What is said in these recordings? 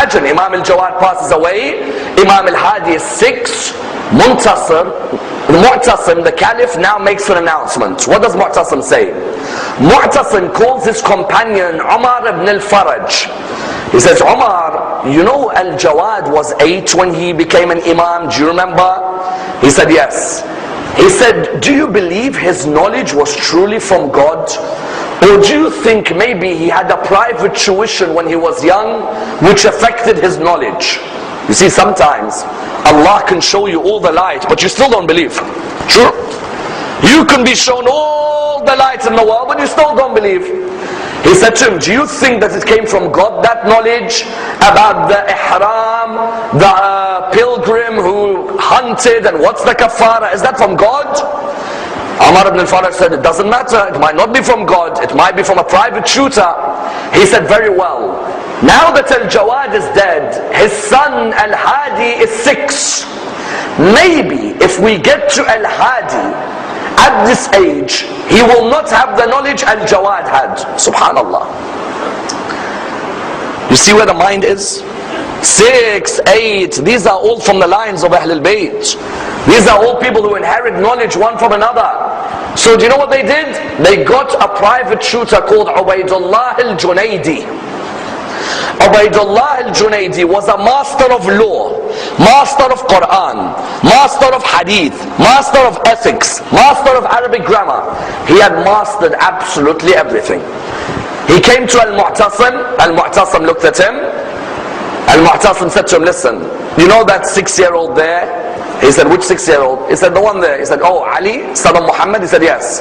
Imagine, Imam al-Jawad passes away, Imam al-Hadi is 6, Mu'tasim, the Caliph, now makes an announcement. What does Mu'tasim say? Mu'tasim calls his companion Umar ibn al-Faraj. He says, Umar, you know al-Jawad was 8 when he became an Imam, do you remember? He said, yes. He said, do you believe his knowledge was truly from God? Or do you think maybe he had a private tuition when he was young which affected his knowledge? You see, sometimes Allah can show you all the light, but you still don't believe. True? You can be shown all the light in the world, but you still don't believe. He said to him, do you think that it came from God, that knowledge about the ihram, the pilgrim who hunted, and what's the kafara? Is that from God? Umar ibn al-Faraj said, it doesn't matter. It might not be from God. It might be from a private tutor. He said, very well. Now that al-Jawad is dead, his son al-Hadi is 6. Maybe if we get to al-Hadi at this age, he will not have the knowledge al-Jawad had. Subhanallah. You see where the mind is? 6, 8, these are all from the lines of Ahlul Bayt. These are all people who inherit knowledge one from another. So do you know what they did? They got a private tutor called Ubaydullah al-Junaydi. Ubaydullah al-Junaydi was a master of law, master of Quran, master of hadith, master of ethics, master of Arabic grammar. He had mastered absolutely everything. He came to Al-Mu'tasim. Al-Mu'tasim looked at him. Al-Mu'tasim said to him, listen, you know that 6-year-old there? He said, which 6-year-old? He said, the one there. He said, oh, Ali, son of Muhammad? He said, yes.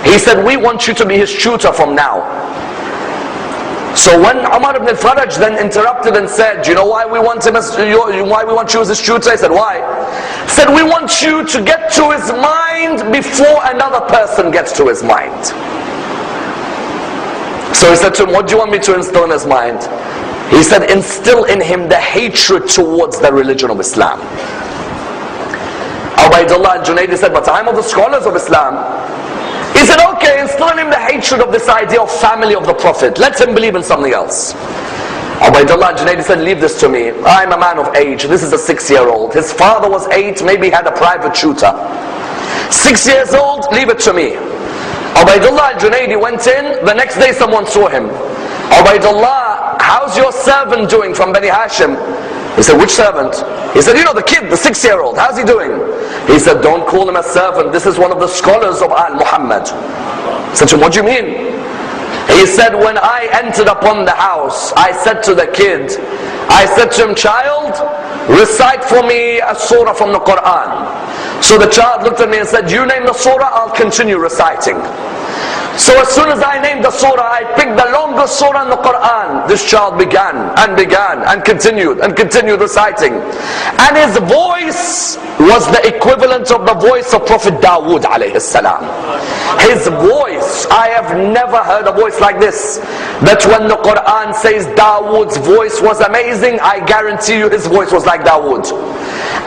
He said, we want you to be his tutor from now. So when Umar ibn al-Faraj then interrupted and said, do you know why we want him as why we want you as his tutor? He said, why? He said, we want you to get to his mind before another person gets to his mind. So he said to him, what do you want me to instill in his mind? He said, instill in him the hatred towards the religion of Islam. Ubaydullah al-Junaydi said, but I'm of the scholars of Islam. He said, okay, instill in him the hatred of this idea of family of the Prophet. Let him believe in something else. Ubaydullah al-Junaydi said, leave this to me. I'm a man of age. This is a 6-year-old. His father was 8, maybe he had a private tutor. 6 years old, leave it to me. Ubaydullah al-Junaydi went in. The next day someone saw him. Ubaydullah, how's your servant doing from Bani Hashim? He said, which servant? He said, you know, the kid, the 6-year-old, how's he doing? He said, don't call him a servant. This is one of the scholars of Al-Muhammad. He said to him, what do you mean? He said, when I entered upon the house, I said to the kid, I said to him, child, recite for me a surah from the Quran. So the child looked at me and said, you name the surah, I'll continue reciting. So as soon as I named the surah, I picked the longest surah in the Quran. This child began and continued reciting. And his voice was the equivalent of the voice of Prophet Dawood alayhi salam. His voice, I have never heard a voice like this. That when the Quran says Dawood's voice was amazing, I guarantee you his voice was like Dawood.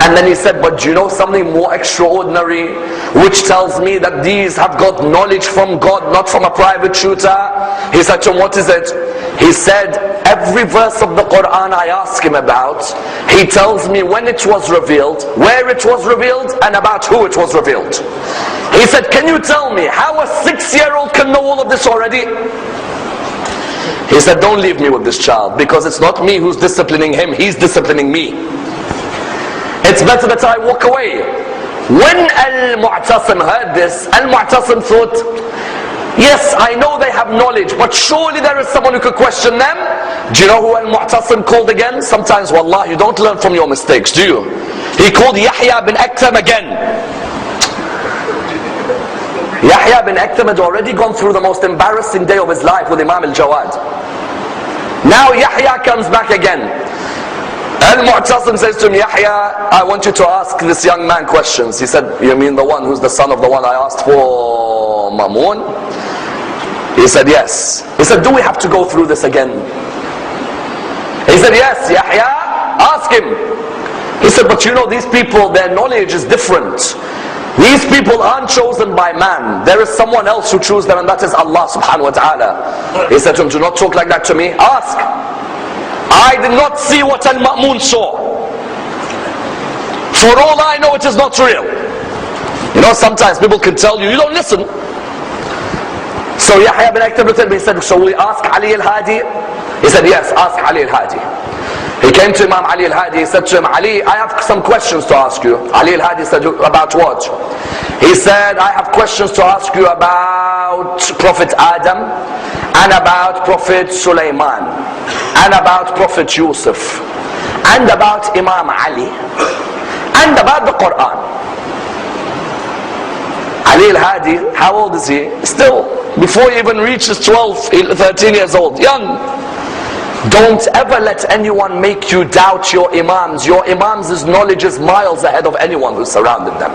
And then he said, but do you know something more extraordinary, which tells me that these have got knowledge from God, not from a private tutor? He said to him, what is it? He said, every verse of the Quran I ask him about, he tells me when it was revealed, where it was revealed, and about who it was revealed. He said, can you tell me how a 6-year-old can know all of this already? He said, don't leave me with this child, because it's not me who's disciplining him, he's disciplining me. It's better that I walk away. When Al-Mu'tasim heard this, Al-Mu'tasim thought, yes, I know they have knowledge, but surely there is someone who could question them. Do you know who Al-Mu'tasim called again? Sometimes, wallah, you don't learn from your mistakes, do you? He called Yahya bin Aktham again. Yahya bin Aktham had already gone through the most embarrassing day of his life with Imam al-Jawad. Now Yahya comes back again. Al-Mu'tasim says to him, Yahya, I want you to ask this young man questions. He said, you mean the one who's the son of the one I asked for, Mamun? He said, yes. He said, do we have to go through this again? He said, yes, Yahya, ask him. He said, but you know, these people, their knowledge is different. These people aren't chosen by man. There is someone else who chose them, and that is Allah subhanahu wa ta'ala. He said to him, do not talk like that to me. Ask. I did not see what Al-Ma'mun saw. For all I know, it is not real. You know, sometimes people can tell you, you don't listen. So Yahya bin Akhtab looked at me, he said, shall we ask Ali al-Hadi? He said, yes, ask Ali al-Hadi. He came to Imam Ali al-Hadi, he said to him, Ali, I have some questions to ask you. Ali al-Hadi said, about what? He said, I have questions to ask you about Prophet Adam, and about Prophet Sulaiman, and about Prophet Yusuf, and about Imam Ali, and about the Quran. Ali al-Hadi, how old is he? Still, before he even reaches 12, 13 years old, young. Don't ever let anyone make you doubt your Imams. Your Imams' knowledge is miles ahead of anyone who surrounded them.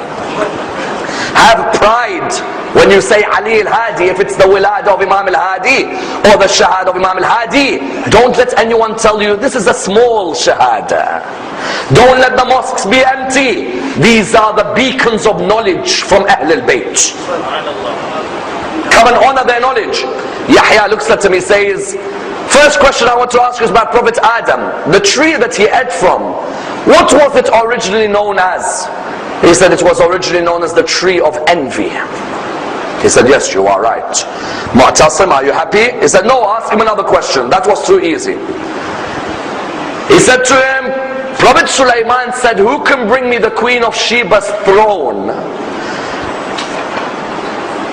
Have pride when you say Ali al-Hadi, if it's the wilad of Imam al-Hadi or the shahada of Imam al-Hadi. Don't let anyone tell you this is a small shahada. Don't let the mosques be empty. These are the beacons of knowledge from Ahl al-Bayt. Come and honor their knowledge. Yahya looks at him, he says, first question I want to ask you is about Prophet Adam. The tree that he ate from, what was it originally known as? He said it was originally known as the tree of envy. He said, yes, you are right. Mu'tasim, are you happy? He said, no, ask him another question. That was too easy. He said to him, Prophet Sulaiman said, who can bring me the Queen of Sheba's throne?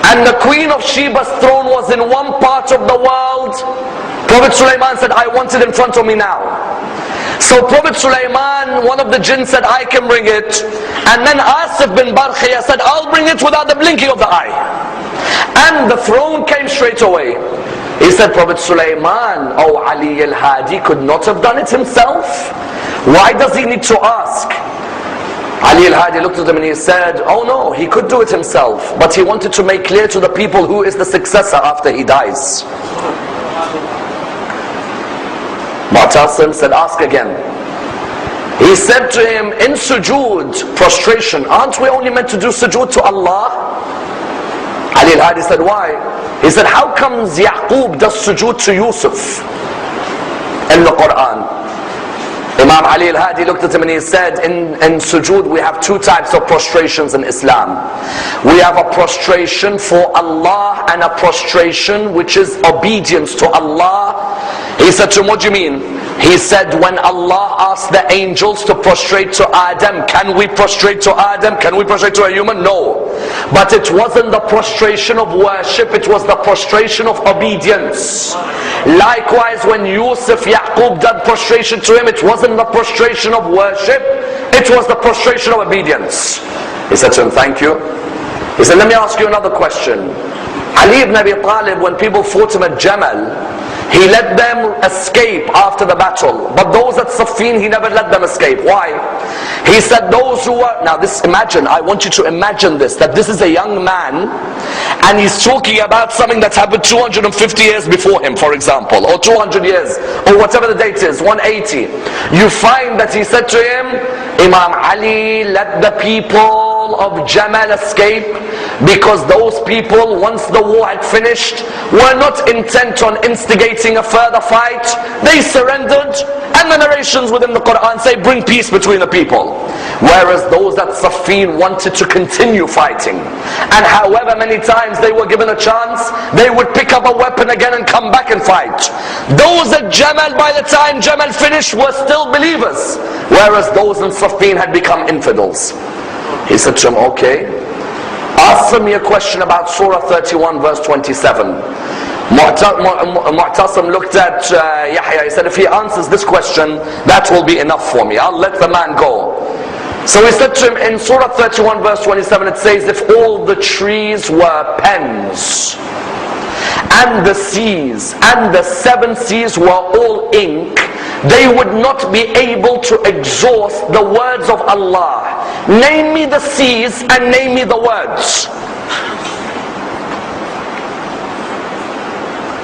And the Queen of Sheba's throne was in one part of the world. Prophet Sulaiman said, I want it in front of me now. So Prophet Sulaiman, one of the jinn said, I can bring it. And then Asif bin Barkhiyah said, I'll bring it without the blinking of the eye. And the throne came straight away. He said, Prophet Sulaiman, oh Ali al-Hadi could not have done it himself. Why does he need to ask? Ali al-Hadi looked at him and he said, oh no, he could do it himself. But he wanted to make clear to the people who is the successor after he dies. Mu'tasim said, ask again. He said to him, in sujood, prostration, aren't we only meant to do sujood to Allah? Ali al-Hadi said, why? He said, how comes Yaqub does sujood to Yusuf in the Quran? Imam Ali al-Hadi looked at him and he said, in sujood we have two types of prostrations in Islam. We have a prostration for Allah and a prostration which is obedience to Allah. He said to him, what do you mean? He said, when Allah asked the angels to prostrate to Adam, can we prostrate to Adam? Can we prostrate to a human? No. But it wasn't the prostration of worship, it was the prostration of obedience. Likewise, when Yusuf, Yaqub did prostration to him, it wasn't the prostration of worship, it was the prostration of obedience. He said to him, thank you. He said, let me ask you another question. Ali ibn Abi Talib, when people fought him at Jamal, he let them escape after the battle. But those at Siffin, he never let them escape. Why? He said those who were... Now this, imagine, I want you to imagine this, that this is a young man, and he's talking about something that's happened 250 years before him, for example, or 200 years, or whatever the date is, 180. You find that he said to him, Imam Ali, let the people of Jamal escape, because those people, once the war had finished, were not intent on instigating a further fight. They surrendered, and the narrations within the Quran say bring peace between the people. Whereas those at Siffin wanted to continue fighting, and however many times they were given a chance, they would pick up a weapon again and come back and fight. Those at Jamal, by the time Jamal finished, were still believers, whereas those in Siffin had become infidels. He said to him, okay, answer me a question about Surah 31 verse 27. Mu'tasim looked at Yahya, he said, if he answers this question, that will be enough for me, I'll let the man go. So he said to him, in Surah 31 verse 27, it says, if all the trees were pens, and the seas, and the seven seas were all ink, they would not be able to exhaust the words of Allah. Name me the seas and name me the words.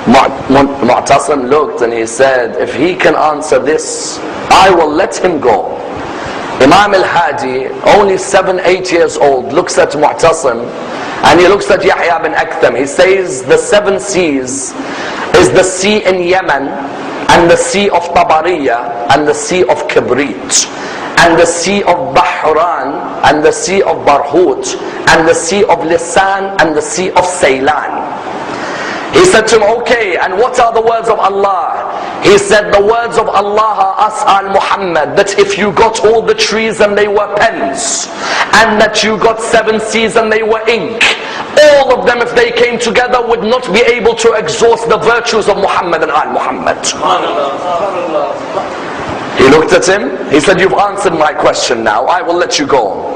Mu'tasim looked and he said, if he can answer this, I will let him go. Imam al-Hadi, only 7-8 years old, looks at Mu'tasim and he looks at Yahya bin Akhtam. He says the seven seas is the sea in Yemen, and the sea of Tabariya, and the sea of Kibrit, and the sea of Bahran, and the sea of Barhut, and the sea of Lisan, and the sea of Ceylan. He said to him, okay, and what are the words of Allah? He said, the words of Allah are As'al Muhammad, that if you got all the trees and they were pens, and that you got 7 seas and they were ink, all of them, if they came together, would not be able to exhaust the virtues of Muhammad and Al Muhammad. He looked at him, he said, you've answered my question now, I will let you go.